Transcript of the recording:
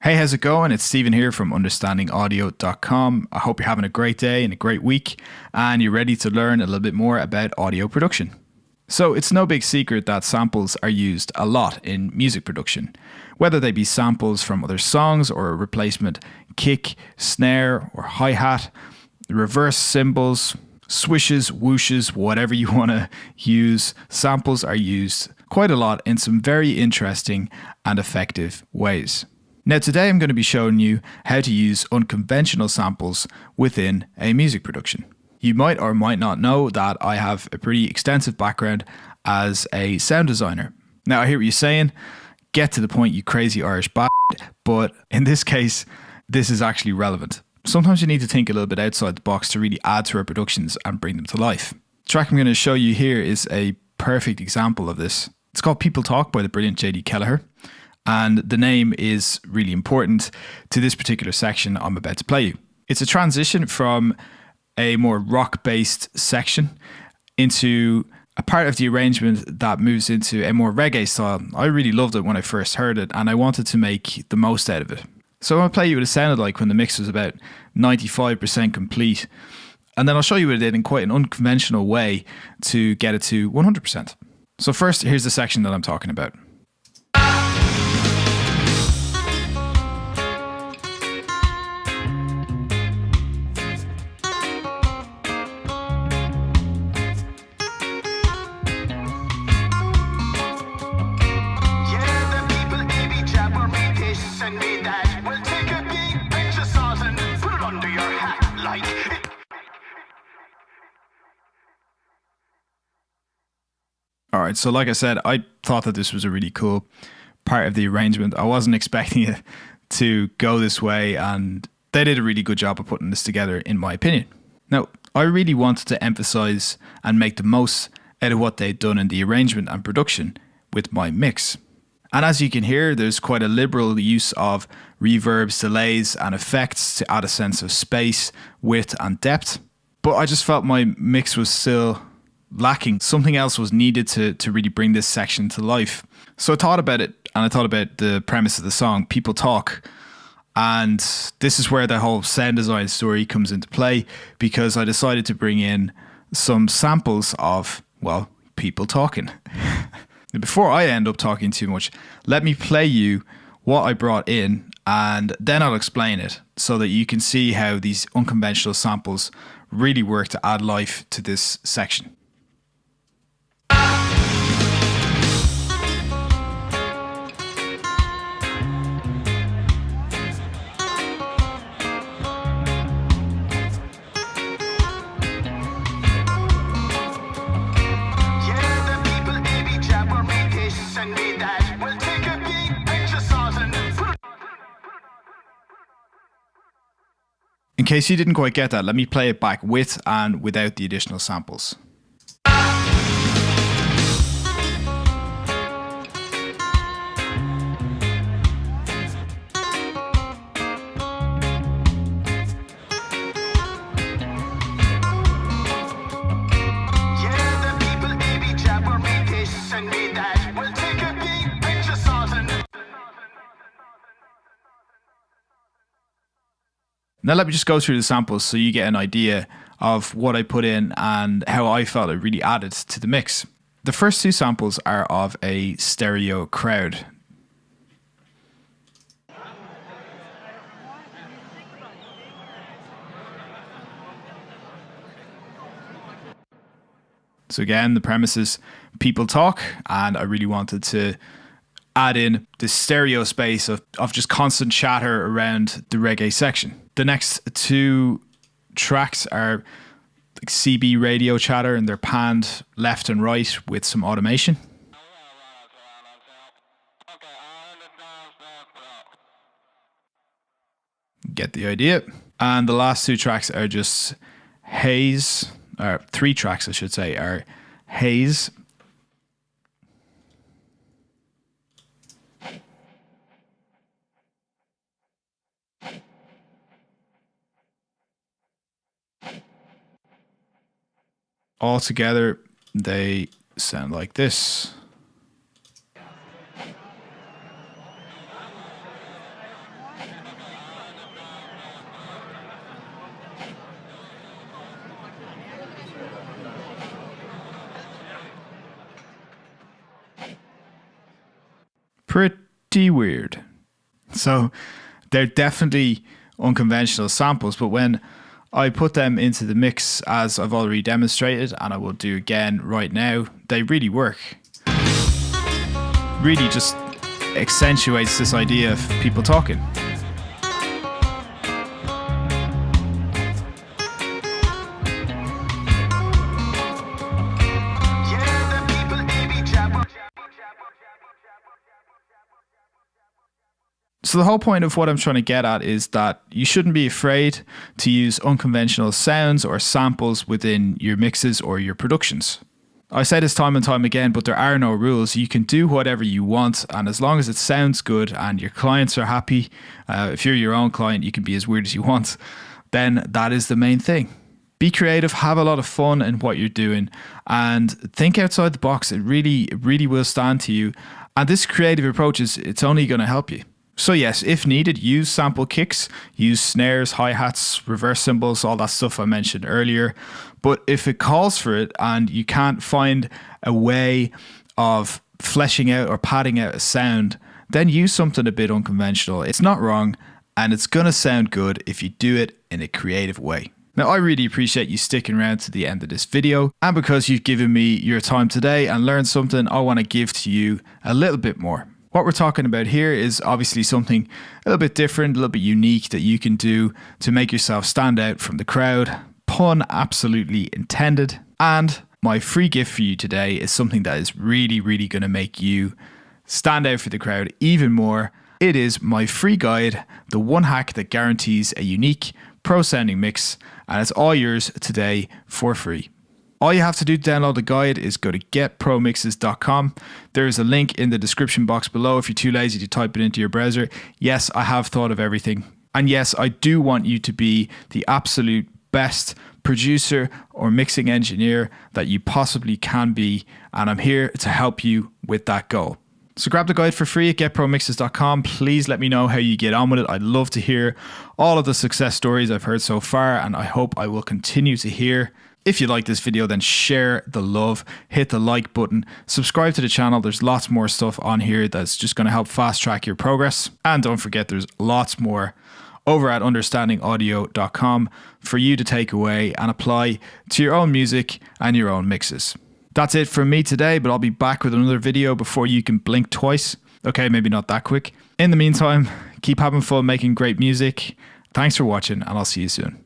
Hey, how's it going? It's Stephen here from understandingaudio.com. I hope you're having a great day and a great week and you're ready to learn a little bit more about audio production. So it's no big secret that samples are used a lot in music production, whether they be samples from other songs or a replacement kick, snare or hi-hat, reverse cymbals, swishes, whooshes, whatever you want to use. Samples are used quite a lot in some very interesting and effective ways. Now today I'm going to be showing you how to use unconventional samples within a music production. You might or might not know that I have a pretty extensive background as a sound designer. Now I hear what you're saying, get to the point you crazy Irish bastard, but in this case this is actually relevant. Sometimes you need to think a little bit outside the box to really add to our productions and bring them to life. The track I'm going to show you here is a perfect example of this. It's called People Talk by the brilliant JD Kelleher. And the name is really important to this particular section I'm about to play you. It's a transition from a more rock-based section into a part of the arrangement that moves into a more reggae style. I really loved it when I first heard it and I wanted to make the most out of it. So I'm going to play you what it sounded like when the mix was about 95% complete. And then I'll show you what it did in quite an unconventional way to get it to 100%. So first, here's the section that I'm talking about. Alright, so like I said, I thought that this was a really cool part of the arrangement. I wasn't expecting it to go this way, and they did a really good job of putting this together, in my opinion. Now, I really wanted to emphasize and make the most out of what they'd done in the arrangement and production with my mix. And as you can hear, there's quite a liberal use of reverbs, delays, and effects to add a sense of space, width, and depth. But I just felt my mix was still lacking. Something else was needed to really bring this section to life. So I thought about it, and I thought about the premise of the song, People Talk. And this is where the whole sound design story comes into play, because I decided to bring in some samples of, well, people talking. Before I end up talking too much, let me play you what I brought in, and then I'll explain it so that you can see how these unconventional samples really work to add life to this section. In case you didn't quite get that, let me play it back with and without the additional samples. Now let me just go through the samples so you get an idea of what I put in and how I felt it really added to the mix. The first two samples are of a stereo crowd. So again, the premise is people talk, and I really wanted to add in this stereo space of just constant chatter around the reggae section. The next two tracks are like CB radio chatter, and they're panned left and right with some automation. Get the idea. And the last two tracks are just haze, or three tracks I should say, are haze, all together they sound like this. Pretty weird. So they're definitely unconventional samples, but when I put them into the mix, as I've already demonstrated, and I will do again right now, they really work. Really just accentuates this idea of people talking. So the whole point of what I'm trying to get at is that you shouldn't be afraid to use unconventional sounds or samples within your mixes or your productions. I say this time and time again, but there are no rules. You can do whatever you want, and as long as it sounds good and your clients are happy, if you're your own client, you can be as weird as you want, then that is the main thing. Be creative, have a lot of fun in what you're doing, and think outside the box. It really will stand to you. And this creative approach it's only going to help you. So yes, if needed, use sample kicks, use snares, hi-hats, reverse cymbals, all that stuff I mentioned earlier. But if it calls for it and you can't find a way of fleshing out or padding out a sound, then use something a bit unconventional. It's not wrong, and it's going to sound good if you do it in a creative way. Now, I really appreciate you sticking around to the end of this video, and because you've given me your time today and learned something, I want to give to you a little bit more. What we're talking about here is obviously something a little bit different, a little bit unique that you can do to make yourself stand out from the crowd. Pun absolutely intended. And my free gift for you today is something that is really going to make you stand out for the crowd even more. It is my free guide, the one hack that guarantees a unique pro sounding mix, and it's all yours today for free. All you have to do to download the guide is go to getpromixes.com. There is a link in the description box below if you're too lazy to type it into your browser. Yes, I have thought of everything. And yes, I do want you to be the absolute best producer or mixing engineer that you possibly can be. And I'm here to help you with that goal. So grab the guide for free at getpromixes.com. Please let me know how you get on with it. I'd love to hear all of the success stories I've heard so far, and I hope I will continue to hear. If you like this video, then share the love, hit the like button, subscribe to the channel. There's lots more stuff on here that's just going to help fast track your progress. And don't forget, there's lots more over at understandingaudio.com for you to take away and apply to your own music and your own mixes. That's it from me today, but I'll be back with another video before you can blink twice. Okay, maybe not that quick. In the meantime, keep having fun making great music. Thanks for watching, and I'll see you soon.